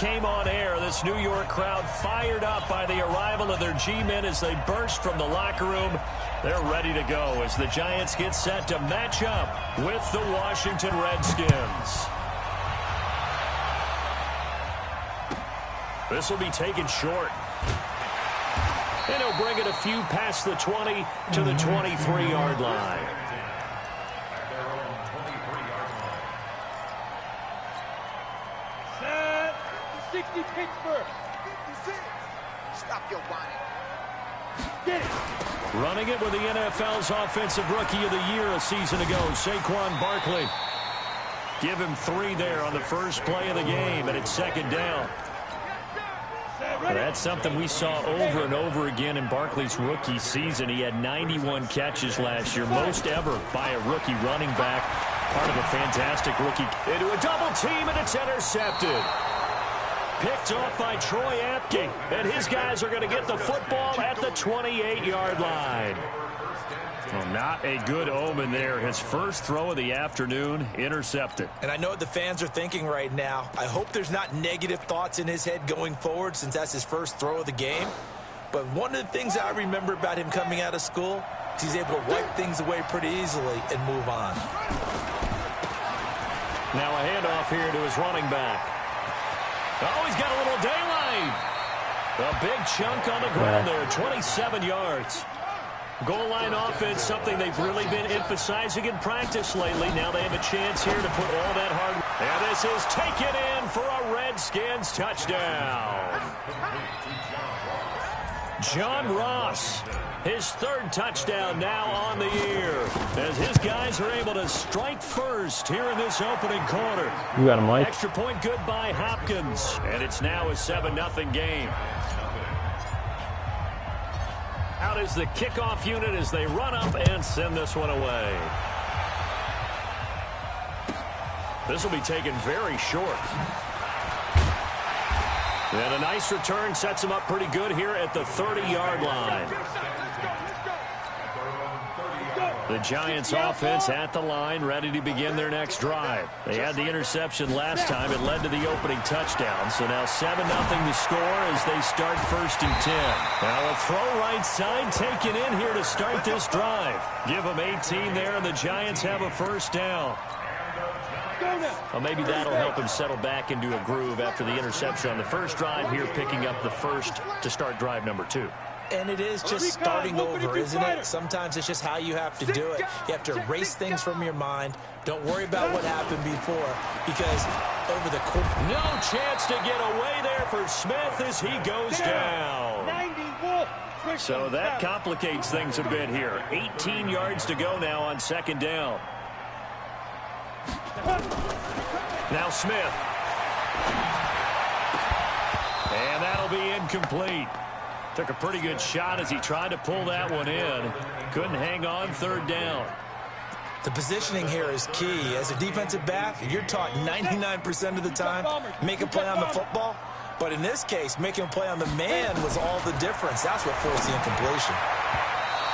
Came on air. This New York crowd fired up by the arrival of their G-men as they burst from the locker room. They're ready to go as the Giants get set to match up with the Washington Redskins. This will be taken short. And he'll bring it a few past the 20 to the 23-yard line. Set. 60 Pittsburgh. 56. Stop your whining. Get it. Running it with the NFL's Offensive Rookie of the Year a season ago, Saquon Barkley. Give him 3 there on the first play of the game, and it's second down. Well, that's something we saw over and over again in Barkley's rookie season. He had 91 catches last year, most ever by a rookie running back. Part of a fantastic rookie. Into a double team, and it's intercepted. Picked off by Troy Apke, and his guys are going to get the football at the 28-yard line. Well, not a good omen there. His first throw of the afternoon, intercepted. And I know what the fans are thinking right now. I hope there's not negative thoughts in his head going forward since that's his first throw of the game. But one of the things I remember about him coming out of school is he's able to wipe things away pretty easily and move on. Now a handoff here to his running back. Oh, he's got a little daylight. A big chunk on the ground there, 27 yards. Goal line offense, something they've really been emphasizing in practice lately. Now they have a chance here to put all that hard. And this is taken in for a Redskins touchdown. John Ross, his 3rd touchdown now on the year, as his guys are able to strike first here in this opening quarter. You got him, Mike. Extra point good by Hopkins, and it's now a 7-0 game. Out is the kickoff unit as they run up and send this one away. This will be taken very short. And a nice return sets him up pretty good here at the 30-yard line. The Giants offense at the line, ready to begin their next drive. They had the interception last time. It led to the opening touchdown. So now 7-0 to score as they start 1st and 10. Now a throw right side taken in here to start this drive. Give them 18 there, and the Giants have a 1st down. Well, maybe that'll help him settle back into a groove after the interception on the first drive here, picking up the first to start drive number 2. And it is just starting over, isn't it? Sometimes it's just how you have to do it. You have to erase things from your mind. Don't worry about what happened before, because over the course... No chance to get away there for Smith as he goes down. So that complicates things a bit here. 18 yards to go now on 2nd down. Now Smith. And that'll be incomplete. Took a pretty good shot as he tried to pull that one in. Couldn't hang on 3rd down. The positioning here is key. As a defensive back, you're taught 99% of the time, make a play on the football. But in this case, making a play on the man was all the difference. That's what forced the incompletion.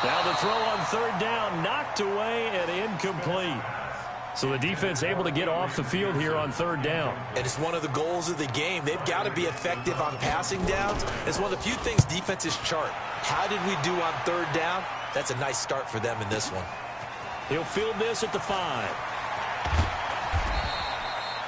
Now the throw on 3rd down, knocked away and incomplete. So the defense able to get off the field here on 3rd down. And it's one of the goals of the game. They've got to be effective on passing downs. It's one of the few things defenses chart. How did we do on 3rd down? That's a nice start for them in this one. He'll field this at the 5.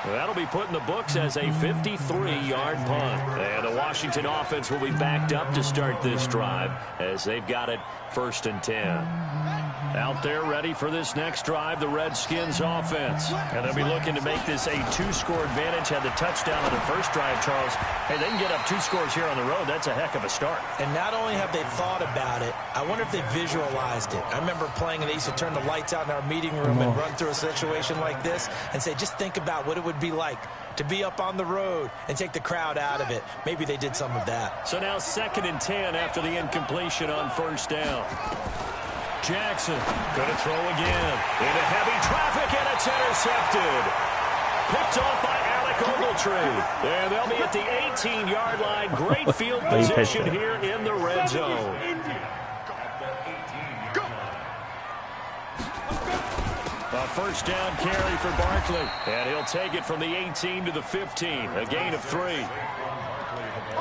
That'll be put in the books as a 53-yard punt. And the Washington offense will be backed up to start this drive as they've got it 1st and 10. Out there ready for this next drive, the Redskins offense. And they'll be looking to make this a 2-score advantage. Had the touchdown on the first drive, Charles. Hey, they can get up 2 scores here on the road. That's a heck of a start. And not only have they thought about it, I wonder if they visualized it. I remember playing and they used to turn the lights out in our meeting room and run through a situation like this and say, just think about what it would be like to be up on the road and take the crowd out of it. Maybe they did some of that. So now 2nd and 10 after the incompletion on 1st down. Jackson going to throw again into heavy traffic, and it's intercepted. Picked off by Alec Ogletree. And they'll be at the 18-yard line. Great field position here in the red zone. A first down carry for Barkley. And he'll take it from the 18 to the 15. A gain of 3.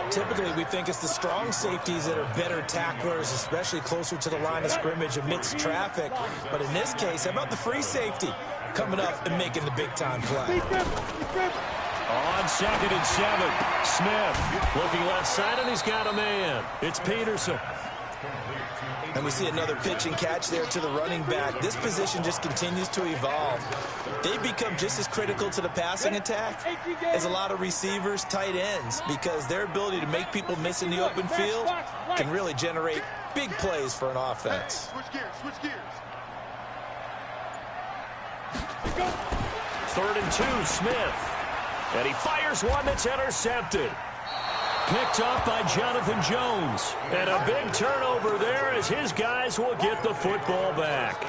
Typically, we think it's the strong safeties that are better tacklers, especially closer to the line of scrimmage amidst traffic. But in this case, how about the free safety coming up and making the big-time play? On 2nd and 7, Smith looking left side, and he's got a man. It's Peterson. And we see another pitch and catch there to the running back. This position just continues to evolve. They become just as critical to the passing attack as a lot of receivers, tight ends, because their ability to make people miss in the open field can really generate big plays for an offense. Switch gears. 3rd and 2, Smith. And he fires one that's intercepted. Picked up by Jonathan Jones. And a big turnover there as his guys will get the football back.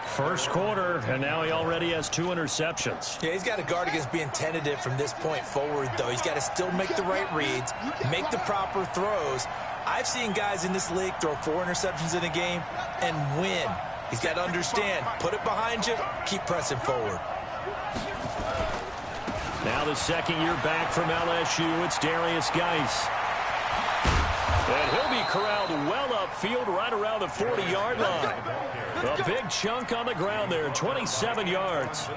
First quarter, and now he already has 2 interceptions. Yeah, he's got to guard against being tentative from this point forward, though. He's got to still make the right reads, make the proper throws. I've seen guys in this league throw 4 interceptions in a game and win. He's got to understand, put it behind you, keep pressing forward. Now the second year back from LSU, it's Darius Geis. And he'll be corralled well upfield right around the 40-yard line. A big chunk on the ground there, 27 yards.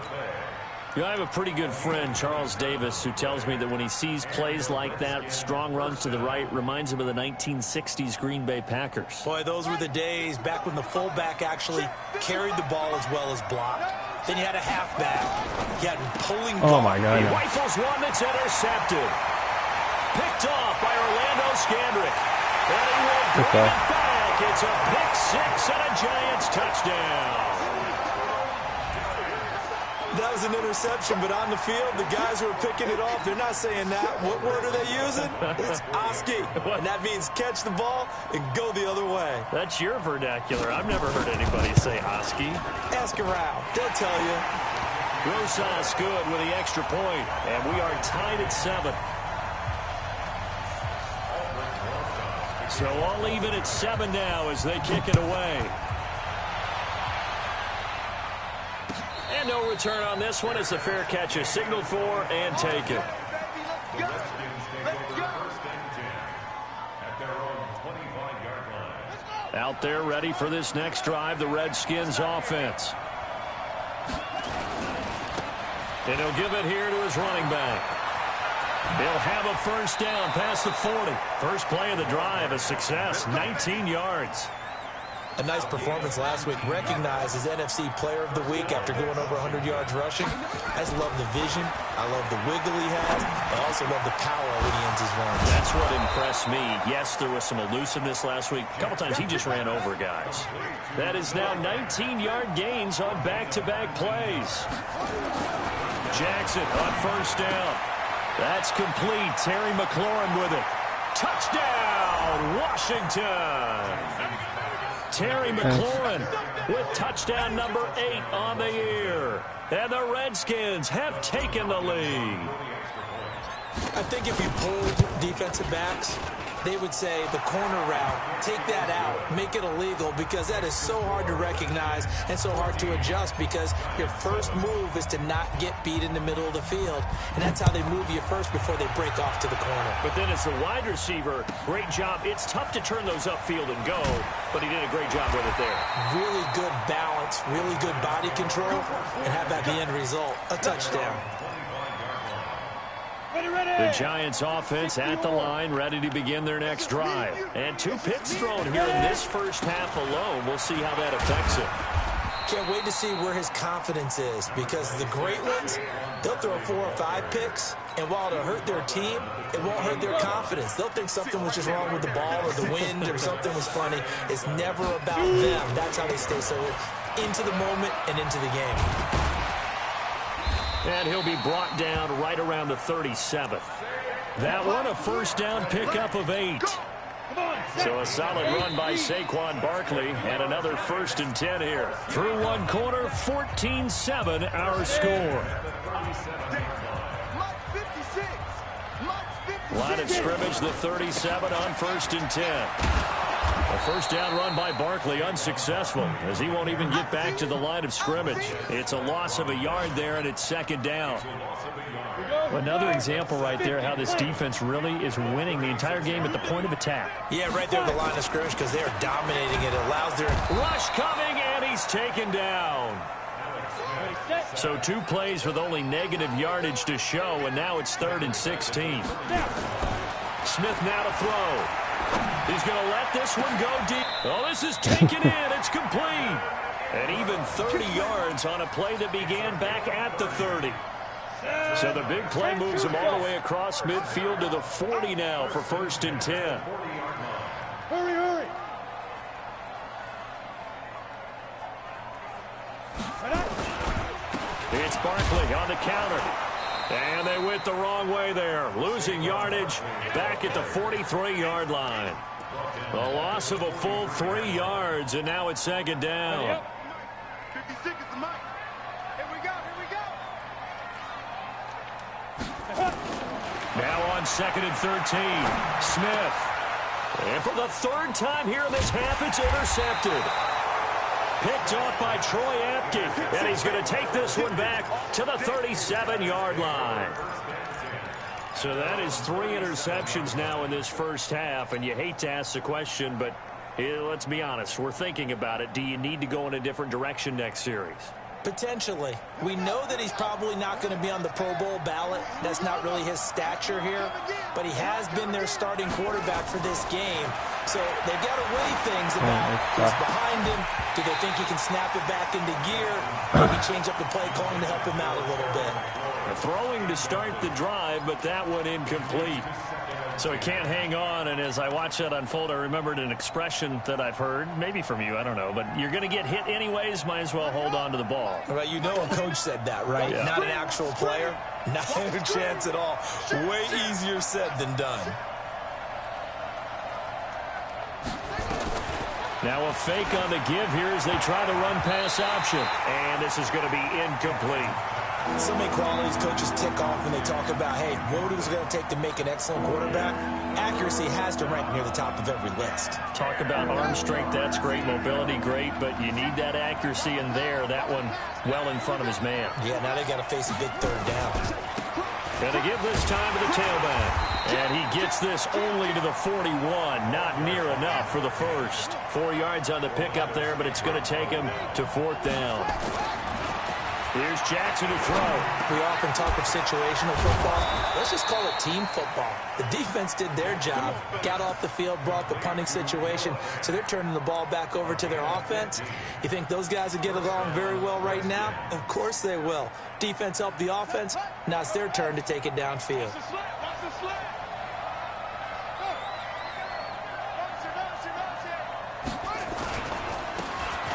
You know, I have a pretty good friend, Charles Davis, who tells me that when he sees plays like that, strong runs to the right, reminds him of the 1960s Green Bay Packers. Boy, those were the days back when the fullback actually carried the ball as well as blocked. Then you had a halfback. He had pulling ball. Oh, my God. He rifles one that's intercepted. Picked off by Orlando Scandrick. And he will bring it back. It's a pick 6 and a Giants touchdown. That was an interception, but on the field, the guys who are picking it off, they're not saying that. What word are they using? It's Oski, and that means catch the ball and go the other way. That's your vernacular. I've never heard anybody say Oski. Ask around. They'll tell you. Rosas good with the extra point, and we are tied at 7. So all even at 7 now as they kick it away. And no return on this one as the fair catch is signaled for and taken. Out there ready for this next drive, the Redskins offense. And he'll give it here to his running back. He'll have a first down past the 40. First play of the drive, a success, 19 yards. A nice performance last week, recognized as NFC Player of the Week after going over 100 yards rushing. I just love the vision. I love the wiggle he has. I also love the power when he ends his runs. That's what impressed me. Yes, there was some elusiveness last week. A couple times he just ran over guys. That is now 19-yard gains on back-to-back plays. Jackson on first down. That's complete. Terry McLaurin with it. Touchdown, Washington. Terry McLaurin with touchdown number 8 on the year. And the Redskins have taken the lead. I think if you pulled defensive backs, they would say the corner route, take that out, make it illegal, because that is so hard to recognize and so hard to adjust, because your first move is to not get beat in the middle of the field. And that's how they move you first before they break off to the corner. But then as the wide receiver, great job. It's tough to turn those upfield and go, but he did a great job with it there. Really good balance, really good body control, and how about the end result? A touchdown. The Giants offense at the line, ready to begin their next drive. And 2 picks thrown here in this first half alone. We'll see how that affects him. Can't wait to see where his confidence is, because the great ones, they'll throw 4 or 5 picks, and while it'll hurt their team, it won't hurt their confidence. They'll think something was just wrong with the ball or the wind or something was funny. It's never about them. That's how they stay so into the moment and into the game. And he'll be brought down right around the 37. That one, a first down pickup of 8. So a solid run by Saquon Barkley, and another 1st and 10 here. Through one quarter, 14-7 our score. Line of scrimmage, the 37 on 1st and 10. A first down run by Barkley unsuccessful as he won't even get back to the line of scrimmage. It's a loss of a yard there, and it's second down. Another example right there how this defense really is winning the entire game at the point of attack. Yeah, right there at the line of scrimmage because they are dominating it. It allows their rush coming, and he's taken down. So 2 plays with only negative yardage to show, and now it's 3rd and 16. Smith now to throw. He's going to let this one go deep. Oh, this is taken in. It's complete. And even 30 yards on a play that began back at the 30. So the big play moves him all the way across midfield to the 40 now for 1st and 10. Hurry, hurry. It's Barkley on the counter. And they went the wrong way there. Losing yardage back at the 43-yard line. A loss of a full 3 yards, and now it's 2nd down. 56 is the mic. Here we go, here we go. Now on 2nd and 13. Smith. And for the 3rd time here in this half, it's intercepted. Picked off by Troy Apke, and he's going to take this one back to the 37-yard line. So that is 3 interceptions now in this first half, and you hate to ask the question, but let's be honest, we're thinking about it. Do you need to go in a different direction next series? Potentially. We know that he's probably not going to be on the Pro Bowl ballot. That's not really his stature here. But he has been their starting quarterback for this game. So they've got to weigh things about who's behind him. Do they think he can snap it back into gear? Maybe change up the play calling to help him out a little bit. Throwing to start the drive, but that one incomplete. So he can't hang on, and as I watch that unfold, I remembered an expression that I've heard, maybe from you, I don't know, but you're going to get hit anyways, might as well hold on to the ball. Well, you know a coach said that, right? Yeah. Not an actual player. Not a chance at all. Way easier said than done. Now a fake on the give here as they try the run-pass option, and this is going to be incomplete. So many qualities coaches tick off when they talk about, hey, what is it going to take to make an excellent quarterback? Accuracy has to rank near the top of every list. Talk about arm strength, that's great. Mobility, great, but you need that accuracy in there. That one well in front of his man. Yeah, now they got to face a big 3rd down. And they give this time to the tailback. And he gets this only to the 41. Not near enough for the first. 4 yards on the pickup there, but it's going to take him to 4th down. Here's Jackson to throw. We often talk of situational football. Let's just call it team football. The defense did their job, got off the field, brought the punting situation, so they're turning the ball back over to their offense. You think those guys will get along very well right now? Of course they will. Defense helped the offense. Now it's their turn to take it downfield.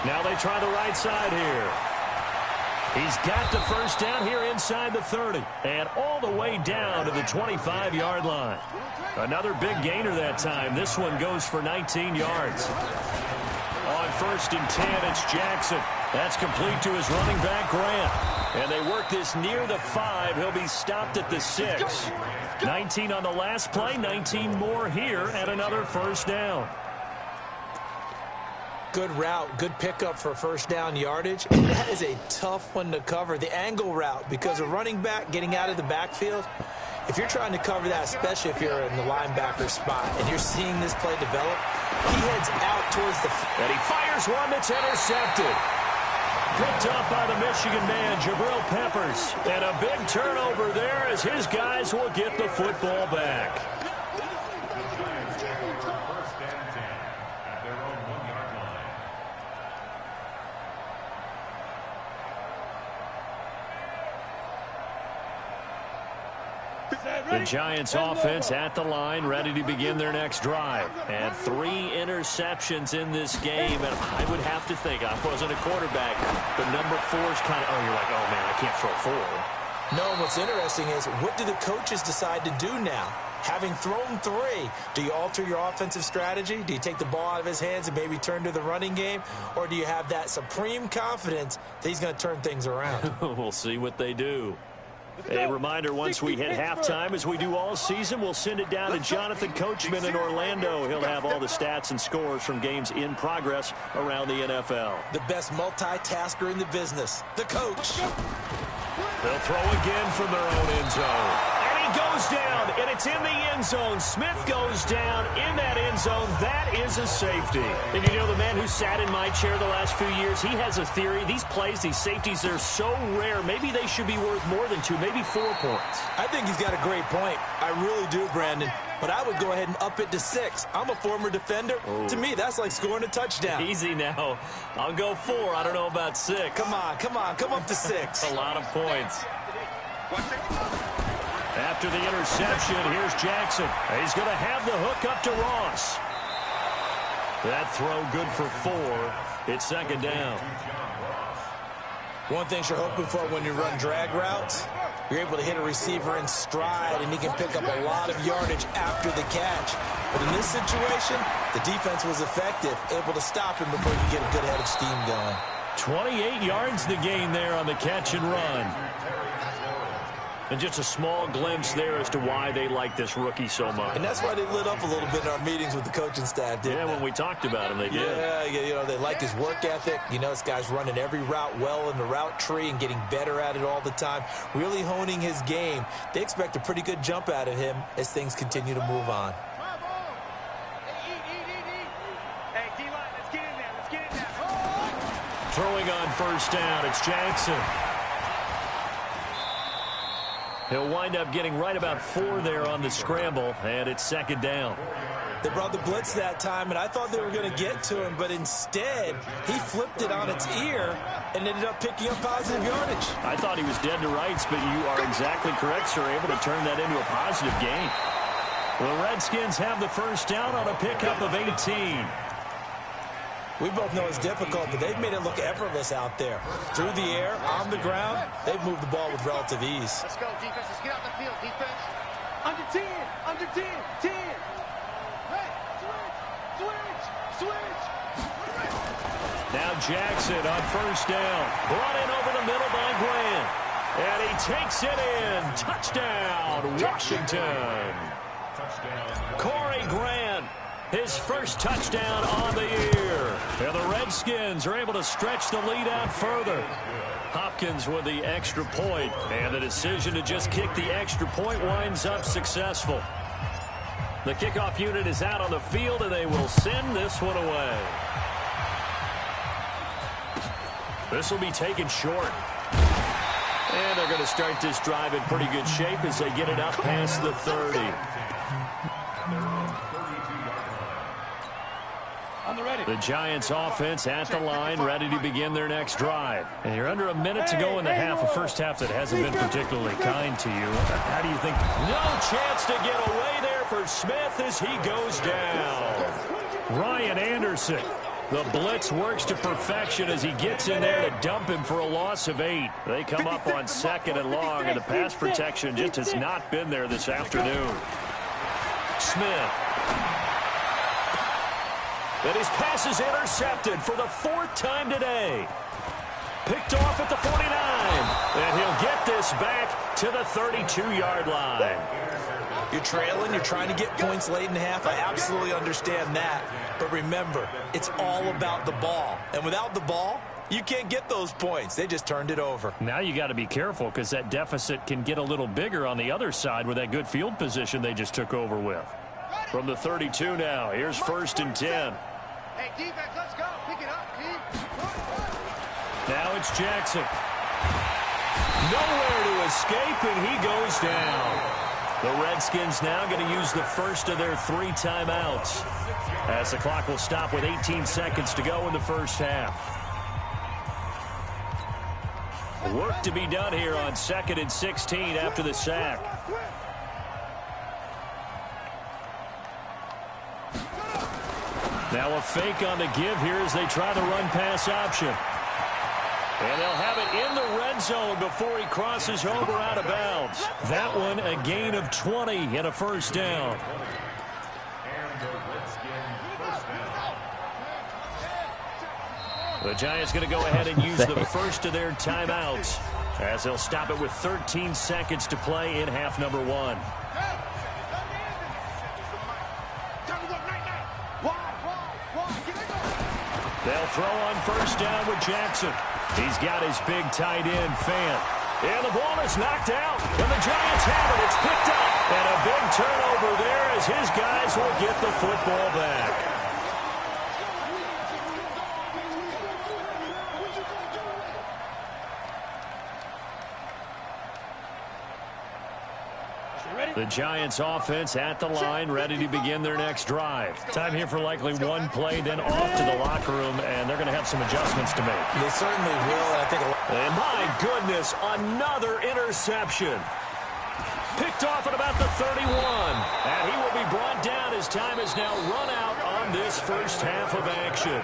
Now they try the right side here. He's got the first down here inside the 30 and all the way down to the 25-yard line. Another big gainer that time. This one goes for 19 yards. On 1st and 10, it's Jackson. That's complete to his running back, Grant. And they work this near the 5. He'll be stopped at the 6. 19 on the last play, 19 more here, and another first down. Good route, good pickup for first down yardage. And that is a tough one to cover, the angle route, because a running back getting out of the backfield, if you're trying to cover that, especially if you're in the linebacker spot and you're seeing this play develop, he heads out towards the... And he fires one that's intercepted. Picked up by the Michigan man, Jabril Peppers. And a big turnover there as his guys will get the football back. The Giants offense at the line, ready to begin their next drive. And 3 interceptions in this game. And I would have to think, I wasn't a quarterback, but number 4 is kind of, you're like, oh, man, I can't throw 4. No, what's interesting is, what do the coaches decide to do now? Having thrown 3, do you alter your offensive strategy? Do you take the ball out of his hands and maybe turn to the running game? Or do you have that supreme confidence that he's going to turn things around? We'll see what they do. A reminder, once we hit halftime, as we do all season, we'll send it down to Jonathan Coachman in Orlando. He'll have all the stats and scores from games in progress around the NFL. The best multitasker in the business, the coach. They'll throw again from their own end zone. And he goes down, and it's in the end zone. Smith goes down in that end zone. That is a safety. And you know, the man who sat in my chair the last few years, he has a theory. These plays, these safeties, they're so rare. Maybe they should be worth more than 2, maybe 4 points. I think he's got a great point. I really do, Brandon. But I would go ahead and up it to 6. I'm a former defender. Oh. To me, that's like scoring a touchdown. Easy now. I'll go 4. I don't know about 6. Come on. Come up to 6. A lot of points. After the interception, here's Jackson. He's going to have the hook up to Ross. That throw good for 4. It's second down. One thing you're hoping for when you run drag routes, you're able to hit a receiver in stride, and he can pick up a lot of yardage after the catch. But in this situation, the defense was effective, able to stop him before you get a good head of steam going. 28 yards the gain there on the catch and run. And just a small glimpse there as to why they like this rookie so much. And that's why they lit up a little bit in our meetings with the coaching staff, didn't they? When we talked about him, they did. Yeah, you know, they like his work ethic. You know, this guy's running every route well in the route tree and getting better at it all the time, really honing his game. They expect a pretty good jump out of him as things continue to move on. Hey, D-line, let's get in there. Let's get in there. Throwing on first down, it's Jackson. He'll wind up getting right about 4 there on the scramble, and it's second down. They brought the blitz that time, and I thought they were going to get to him, but instead, he flipped it on its ear and ended up picking up positive yardage. I thought he was dead to rights, but you are exactly correct, sir, able to turn that into a positive gain. The Redskins have the first down on a pickup of 18. We both know it's difficult, but they've made it look effortless out there. Through the air, on the ground, they've moved the ball with relative ease. Let's go, defense. Let's get out the field, defense. Under 10. Under 10. 10. Hey, switch. Now Jackson on first down. Brought in over the middle by Grant. And he takes it in. Touchdown, Washington. Corey Grant, his first touchdown on the year. And the Redskins are able to stretch the lead out further. Hopkins with the extra point, and the decision to just kick the extra point winds up successful. The kickoff unit is out on the field, and they will send this one away. This will be taken short. And they're going to start this drive in pretty good shape as they get it up past the 30. The Giants offense at the line, ready to begin their next drive. And you're under a minute to go in the half, a first half that hasn't been particularly kind to you. How do you think? No chance to get away there for Smith as he goes down. Ryan Anderson. The blitz works to perfection as he gets in there to dump him for a loss of 8. They come up on second and long, and the pass protection just has not been there this afternoon. Smith. And his pass is intercepted for the 4th time today. Picked off at the 49. And he'll get this back to the 32-yard line. You're trailing, you're trying to get points late in the half. I absolutely understand that. But remember, it's all about the ball. And without the ball, you can't get those points. They just turned it over. Now you got to be careful because that deficit can get a little bigger on the other side with that good field position they just took over with. From the 32 now, here's 1st and 10. Hey, defense, let's go. Pick it up, team. Now it's Jackson. Nowhere to escape, and he goes down. The Redskins now going to use the first of their 3 timeouts, as the clock will stop with 18 seconds to go in the first half. Work to be done here on 2nd and 16 after the sack. Now a fake on the give here as they try the run-pass option. And they'll have it in the red zone before he crosses over out of bounds. That one a gain of 20 and a first down. The Giants going to go ahead and use the first of their timeouts. as they'll stop it with 13 seconds to play in half number one. They'll throw on first down with Jackson. He's got his big tight end, Fant. And the ball is knocked out. And the Giants have it. It's picked up. And a big turnover there as his guys will get the football back. The Giants offense at the line, ready to begin their next drive. Time here for likely one play, then off to the locker room, and they're going to have some adjustments to make. They certainly will, and I think. And my goodness, another interception. Picked off at about the 31. And he will be brought down as time has now run out on this first half of action.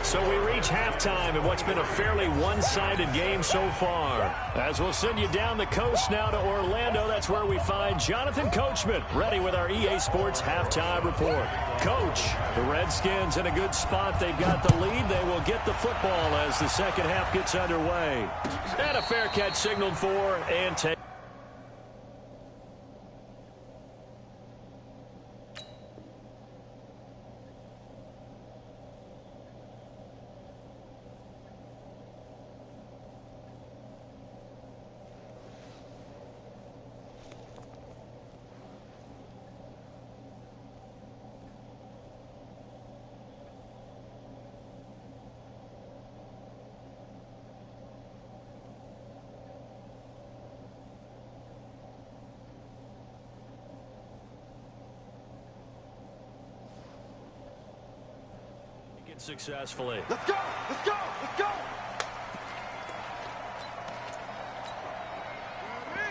So we reach halftime in what's been a fairly one-sided game so far. As we'll send you down the coast now to Orlando, that's where we find Jonathan Coachman ready with our EA Sports halftime report. Coach, the Redskins in a good spot. They've got the lead. They will get the football as the second half gets underway. And a fair catch signaled for and take. Successfully. Let's go! Let's go! Let's go!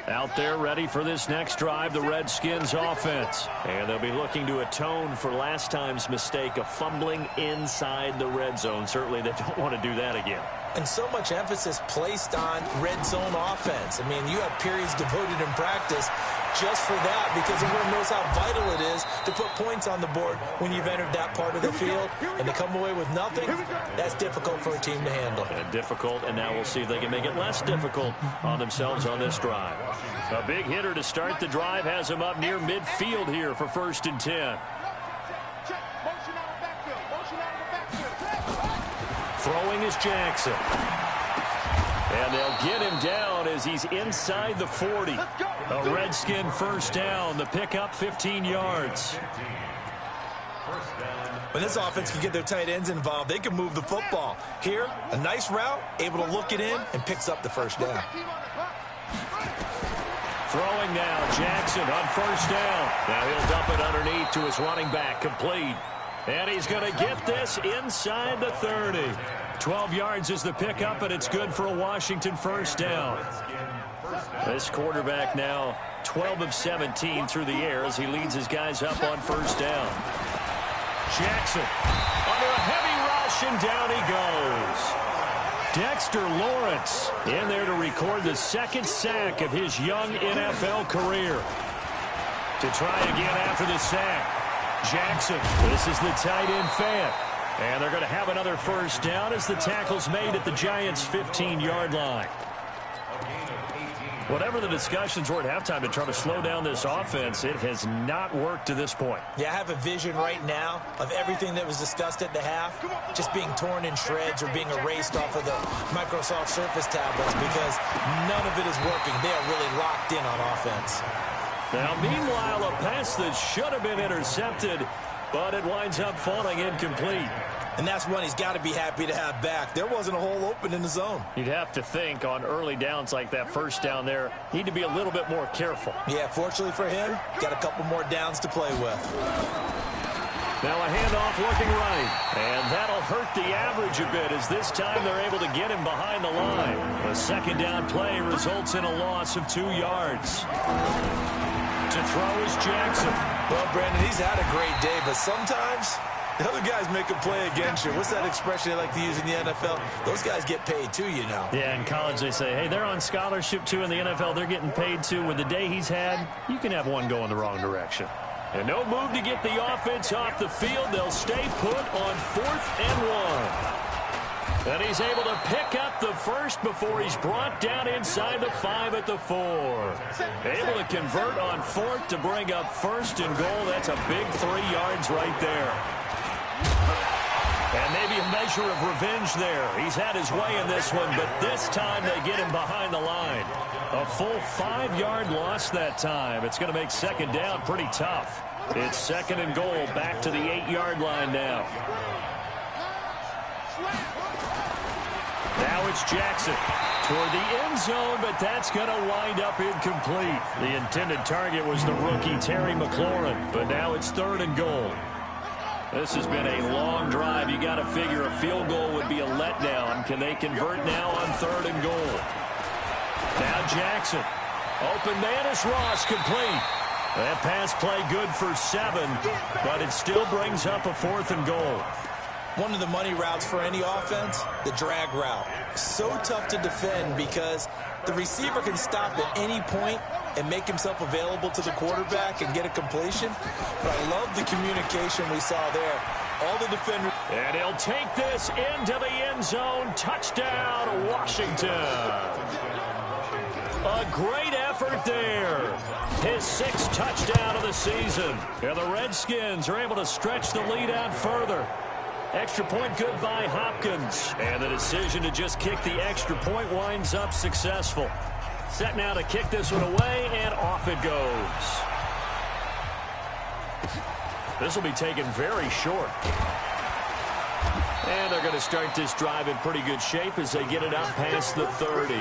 Out there ready for this next drive, the Redskins offense. And they'll be looking to atone for last time's mistake of fumbling inside the red zone. Certainly they don't want to do that again. And so much emphasis placed on red zone offense. I mean, you have periods devoted in practice just for that because everyone knows how vital it is to put points on the board when you've entered that part of the field. And to come away with nothing, that's difficult for a team to handle. Difficult, and now we'll see if they can make it less difficult on themselves on this drive. A big hitter to start the drive has him up near midfield here for 1st and 10. Throwing is Jackson. And they'll get him down as he's inside the 40. A Redskin first down. The pickup 15 yards. When this offense can get their tight ends involved, they can move the football. Here, a nice route, able to look it in, and picks up the first down. Throwing now, Jackson on first down. Now he'll dump it underneath to his running back, complete. And he's going to get this inside the 30. 12 yards is the pickup, and it's good for a Washington first down. This quarterback now 12 of 17 through the air as he leads his guys up on first down. Jackson under a heavy rush, and down he goes. Dexter Lawrence in there to record the second sack of his young NFL career. To try again after the sack. Jackson, this is the tight end Fant. And they're going to have another first down as the tackle's made at the Giants' 15-yard line. Whatever the discussions were at halftime to try to slow down this offense, it has not worked to this point. Yeah, I have a vision right now of everything that was discussed at the half just being torn in shreds or being erased off of the Microsoft Surface tablets because none of it is working. They are really locked in on offense. Now, meanwhile, a pass that should have been intercepted, but it winds up falling incomplete. And that's one he's got to be happy to have back. There wasn't a hole open in the zone. You'd have to think on early downs like that first down there, need to be a little bit more careful. Yeah, fortunately for him, got a couple more downs to play with. Now a handoff looking right. And that'll hurt the average a bit as this time they're able to get him behind the line. A second down play results in a loss of 2 yards. To throw is Jackson. Well, Brandon, he's had a great day, but sometimes the other guys make a play against you. What's that expression they like to use in the NFL? Those guys get paid too, you know. Yeah, in college they say, hey, they're on scholarship too. In the NFL, they're getting paid too. With the day he's had, you can have one go in the wrong direction. And no move to get the offense off the field. They'll stay put on 4th and 1. And he's able to pick up the first before he's brought down inside the 5 at the 4. Able to convert on 4th to bring up 1st and goal. That's a big 3 yards right there. And maybe a measure of revenge there. He's had his way in this one, but this time they get him behind the line. A full 5-yard loss that time. It's going to make 2nd down pretty tough. It's 2nd and goal, back to the 8-yard line now. Now it's Jackson toward the end zone, but that's going to wind up incomplete. The intended target was the rookie Terry McLaurin, but now it's 3rd and goal. This has been a long drive. You got to figure a field goal would be a letdown. Can they convert now on 3rd and goal? Now Jackson. Open man is Ross, complete. That pass play good for 7, but it still brings up a 4th and goal. One of the money routes for any offense, the drag route. So tough to defend because the receiver can stop at any point and make himself available to the quarterback and get a completion. But I love the communication we saw there. All the defenders. And he'll take this into the end zone. Touchdown, Washington. A great effort there. His 6th touchdown of the season. And the Redskins are able to stretch the lead out further. Extra point good by Hopkins. And the decision to just kick the extra point winds up successful. Set now to kick this one away, and off it goes. This will be taken very short. And they're going to start this drive in pretty good shape as they get it up past the 30.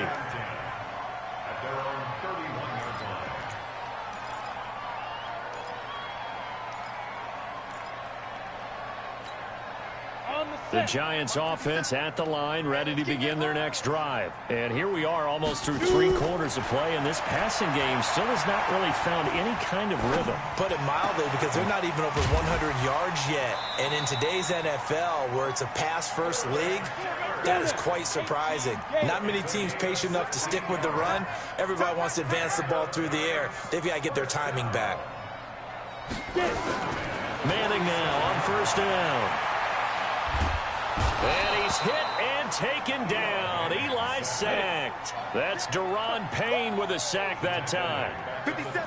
The Giants offense at the line, ready to begin their next drive. And here we are almost through 3 quarters of play, and this passing game still has not really found any kind of rhythm. Put it mildly, because they're not even over 100 yards yet. And in today's NFL, where it's a pass-first league, that is quite surprising. Not many teams patient enough to stick with the run. Everybody wants to advance the ball through the air. They've got to get their timing back. Manning now on 1st down. And he's hit and taken down. Eli sacked. That's Daron Payne with a sack that time.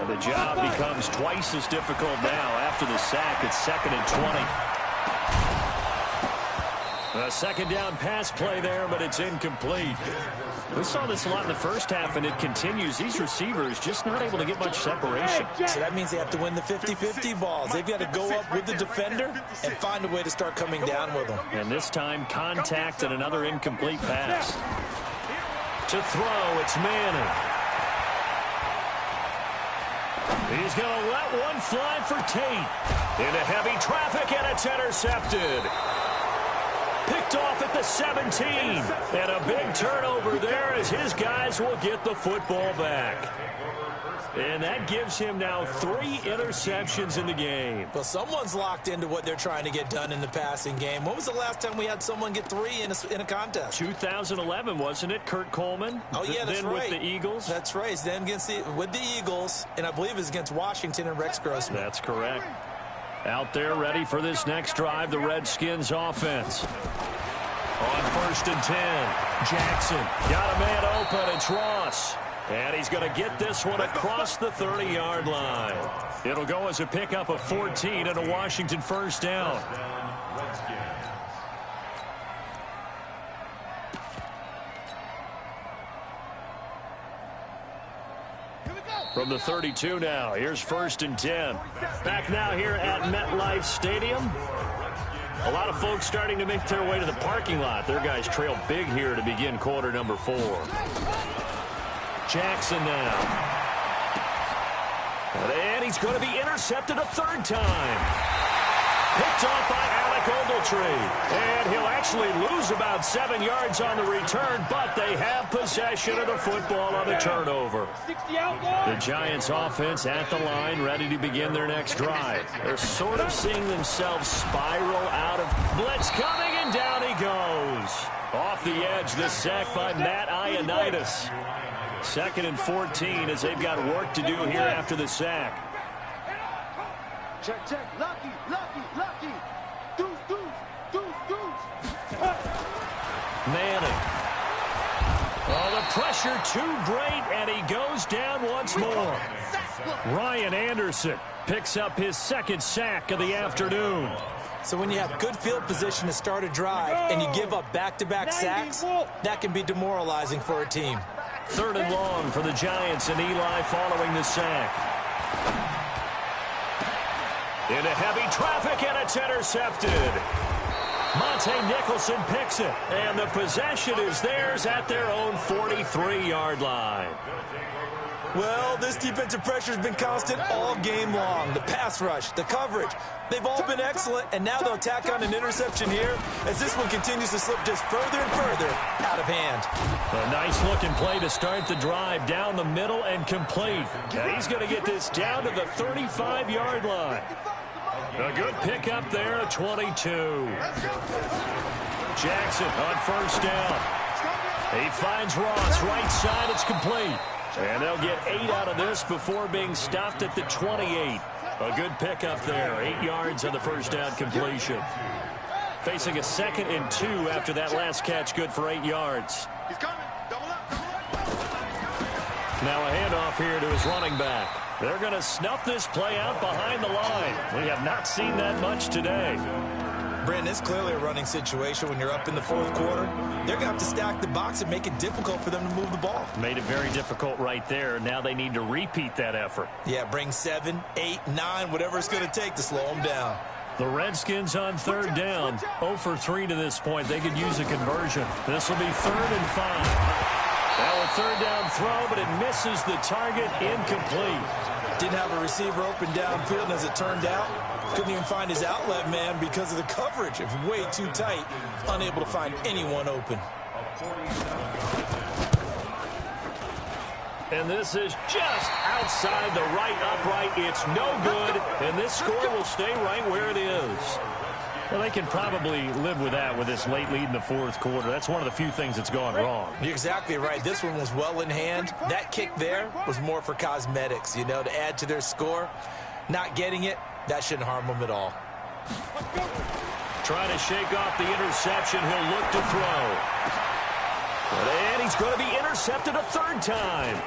And the job becomes twice as difficult now after the sack. It's 2nd and 20. A 2nd down pass play there, but it's incomplete. We saw this a lot in the first half, and it continues. These receivers just not able to get much separation. So that means they have to win the 50-50 balls. They've got to go up with the defender and find a way to start coming down with them. And this time, contact and another incomplete pass. To throw, it's Manning. He's going to let one fly for Tate. Into heavy traffic, and it's intercepted. Picked off at the 17. And a big turnover there as his guys will get the football back. And that gives him now 3 interceptions in the game. Well, someone's locked into what they're trying to get done in the passing game. When was the last time we had someone get 3 in a contest? 2011, wasn't it? Kurt Coleman? Oh, yeah, that's then right. With the Eagles? That's right. Then with the Eagles, and I believe it's against Washington and Rex Grossman. That's correct. Out there ready for this next drive, the Redskins offense. On 1st and 10, Jackson got a man open. It's Ross. And he's going to get this one across the 30-yard line. It'll go as a pickup of 14 and a Washington 1st down. From the 32 now, here's 1st and 10. Back now here at MetLife Stadium. A lot of folks starting to make their way to the parking lot. Their guys trail big here to begin quarter number 4. Jackson now. And he's going to be intercepted a 3rd time. Picked off by Alec Ogletree. And he'll actually lose about 7 yards on the return, but they have possession of the football on the turnover. The Giants offense at the line, ready to begin their next drive. They're sort of seeing themselves spiral out of blitz coming, and down he goes. Off the edge, the sack by Matt Ioannidis. 2nd and 14 as they've got work to do here after the sack. Check, check. Lucky, lucky, lucky. Deuce, deuce. Manning. Oh, the pressure too great, and he goes down once more. Ryan Anderson picks up his second sack of the afternoon. So when you have good field position to start a drive and you give up back-to-back sacks, that can be demoralizing for a team. 3rd and long for the Giants, and Eli following the sack. Into heavy traffic, and it's intercepted. Monte Nicholson picks it, and the possession is theirs at their own 43-yard line. Well, this defensive pressure has been constant all game long. The pass rush, the coverage, they've all been excellent, and now they'll tack on an interception here as this one continues to slip just further and further out of hand. A nice-looking play to start the drive down the middle and complete. Now he's going to get this down to the 35-yard line. A good pickup there at 22. Jackson on 1st down. He finds Ross right side. It's complete. And they'll get 8 out of this before being stopped at the 28. A good pickup there. 8 yards on the 1st down completion. Facing a 2nd and 2 after that last catch, good for 8 yards. He's coming. Double up. Now a handoff here to his running back. They're going to snuff this play out behind the line. We have not seen that much today. Brandon, it's clearly a running situation when you're up in the 4th quarter. They're going to have to stack the box and make it difficult for them to move the ball. Made it very difficult right there. Now they need to repeat that effort. Yeah, bring 7, 8, 9, whatever it's going to take to slow them down. The Redskins on 3rd down. 0 for 3 to this point. They could use a conversion. This will be 3rd and 5. Now a 3rd down throw, but it misses the target. Incomplete. Didn't have a receiver open downfield, and as it turned out, couldn't even find his outlet man because of the coverage. It was way too tight, unable to find anyone open. And this is just outside the right upright. It's no good, and this score will stay right where it is. Well, they can probably live with that with this late lead in the 4th quarter. That's one of the few things that's gone wrong. You're exactly right. This one was well in hand. That kick there was more for cosmetics, you know, to add to their score. Not getting it, that shouldn't harm them at all. Trying to shake off the interception. He'll look to throw. And he's going to be intercepted a 3rd time.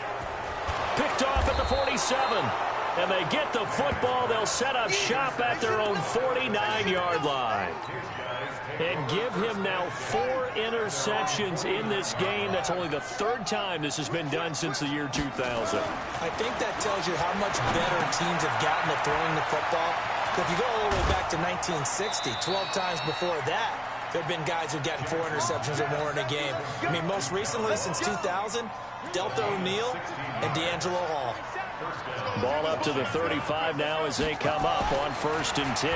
Picked off at the 47. And they get the football. They'll set up shop at their own 49-yard line. And give him now 4 interceptions in this game. That's only the 3rd time this has been done since the year 2000. I think that tells you how much better teams have gotten at throwing the football. If you go all the way back to 1960, 12 times before that, there have been guys who've gotten 4 interceptions or more in a game. I mean, most recently, since 2000, Delta O'Neal and D'Angelo Hall. Ball up to the 35 now as they come up on 1st and 10.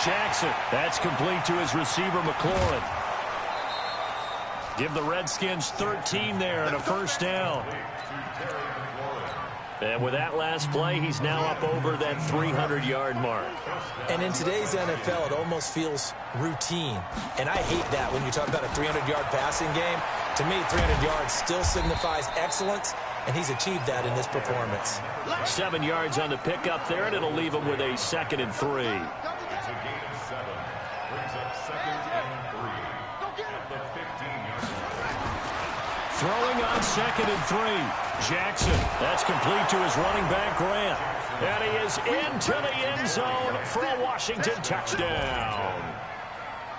Jackson, that's complete to his receiver, McLaurin. Give the Redskins 13 there and a 1st down. And with that last play, he's now up over that 300-yard mark. And in today's NFL, it almost feels routine. And I hate that when you talk about a 300-yard passing game. To me, 300 yards still signifies excellence, and he's achieved that in this performance. 7 yards on the pickup there, and it'll leave him with a 2nd and 3. Throwing on 2nd and 3. Jackson, that's complete to his running back, Grant. And he is into the end zone for a Washington touchdown.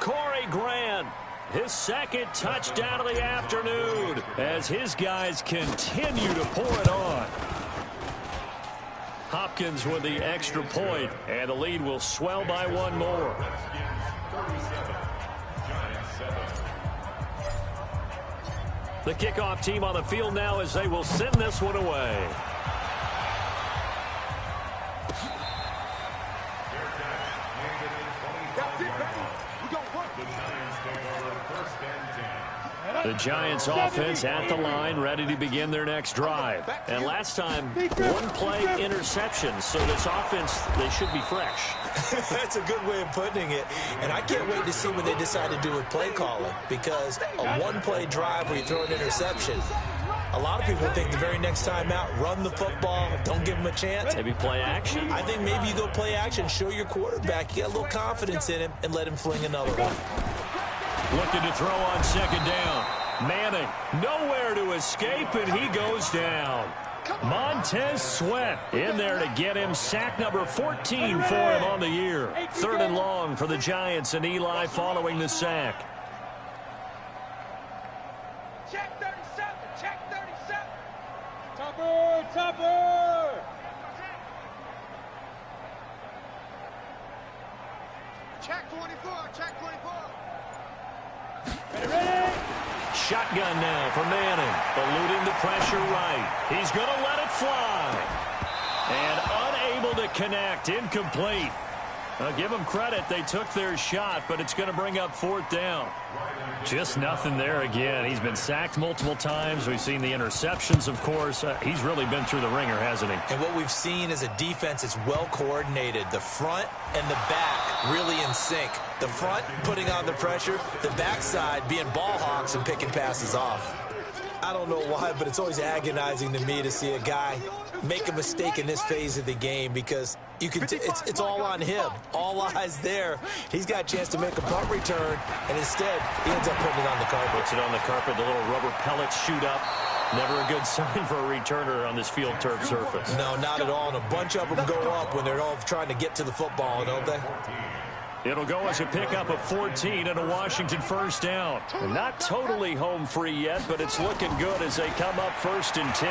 Corey Grant, his 2nd touchdown of the afternoon as his guys continue to pour it on. Hopkins with the extra point, and the lead will swell by 1 more. The kickoff team on the field now as they will send this one away. The Giants offense at the line, ready to begin their next drive. And last time, 1 play interception, so this offense, they should be fresh. That's a good way of putting it. And I can't wait to see what they decide to do with play calling, because a 1-play drive where you throw an interception, A lot of people think the very next time out, run the football, don't give him a chance. Maybe play action. I think maybe you go play action, show your quarterback you got a little confidence in him, and let him fling another one. Looking to throw on second down. Manning, nowhere to escape, and he goes down. Montez Sweat in there to get him. Sack number 14 for him on the year. 3rd and long for the Giants, and Eli following the sack. Check 37. Check 37. Topper. Topper. Check 24. Check 24. Ready. Shotgun now for Manning. Eluding the pressure right. He's going to let it fly. And unable to connect. Incomplete. Give them credit. They took their shot, but it's going to bring up 4th down. Just nothing there again. He's been sacked multiple times. We've seen the interceptions, of course. He's really been through the ringer, hasn't he? And what we've seen is a defense that's well coordinated. The front and the back really in sync. The front putting on the pressure, the backside being ball hawks and picking passes off. I don't know why, but it's always agonizing to me to see a guy make a mistake in this phase of the game because you can it's all on him. All eyes there. He's got a chance to make a punt return, and instead he ends up putting it on the carpet. Puts it on the carpet. The little rubber pellets shoot up. Never a good sign for a returner on this field turf surface. No, not at all. And a bunch of them go up when they're all trying to get to the football, don't they? It'll go as a pickup of 14 and a Washington 1st down. And not totally home free yet, but it's looking good as they come up 1st and 10.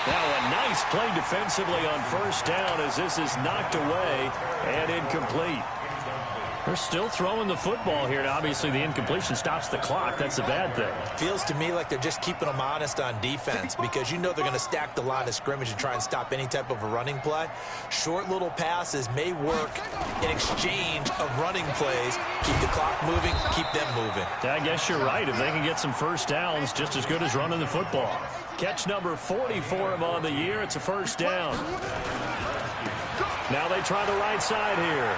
Now a nice play defensively on 1st down as this is knocked away and incomplete. They're still throwing the football here. Now, obviously, the incompletion stops the clock. That's a bad thing. Feels to me like they're just keeping them honest on defense because you know they're going to stack the line of scrimmage and try and stop any type of a running play. Short little passes may work in exchange of running plays. Keep the clock moving, keep them moving. I guess you're right. If they can get some 1st downs, just as good as running the football. Catch number 40 for him on the year. It's a 1st down. Now they try the right side here.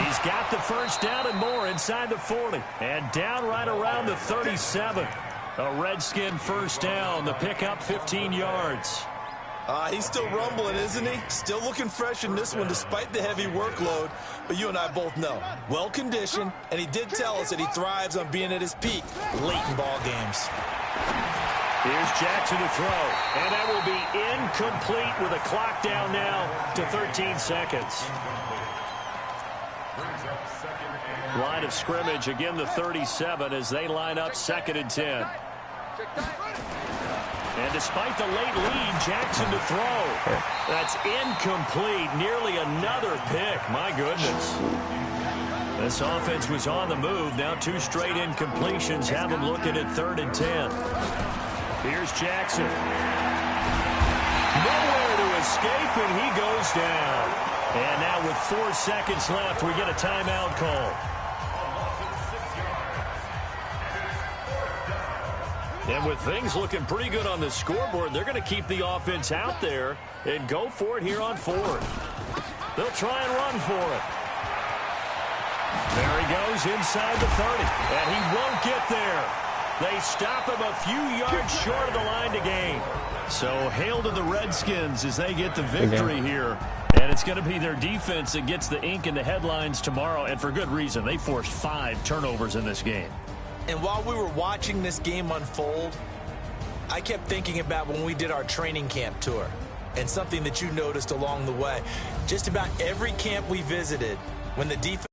He's got the 1st down and more inside the 40. And down right around the 37. A Redskin 1st down. The pickup 15 yards. He's still rumbling, isn't he? Still looking fresh in this one despite the heavy workload. But you and I both know, well-conditioned, and he did tell us that he thrives on being at his peak late in ball games. Here's Jackson to throw. And that will be incomplete with a clock down now to 13 seconds. Line of scrimmage, again the 37 as they line up 2nd and 10. And despite the late lead, Jackson to throw. That's incomplete. Nearly another pick. My goodness. This offense was on the move. Now 2 straight incompletions have them looking at 3rd and 10. Here's Jackson. Nowhere to escape, and he goes down. And now with 4 seconds left, we get a timeout call. And with things looking pretty good on the scoreboard, they're going to keep the offense out there and go for it here on 4th. They'll try and run for it. There he goes inside the 30, and he won't get there. They stop him a few yards short of the line to gain. So hail to the Redskins as they get the victory here. And it's going to be their defense that gets the ink in the headlines tomorrow, and for good reason. They forced 5 turnovers in this game. And while we were watching this game unfold, I kept thinking about when we did our training camp tour and something that you noticed along the way. Just about every camp we visited, when the defense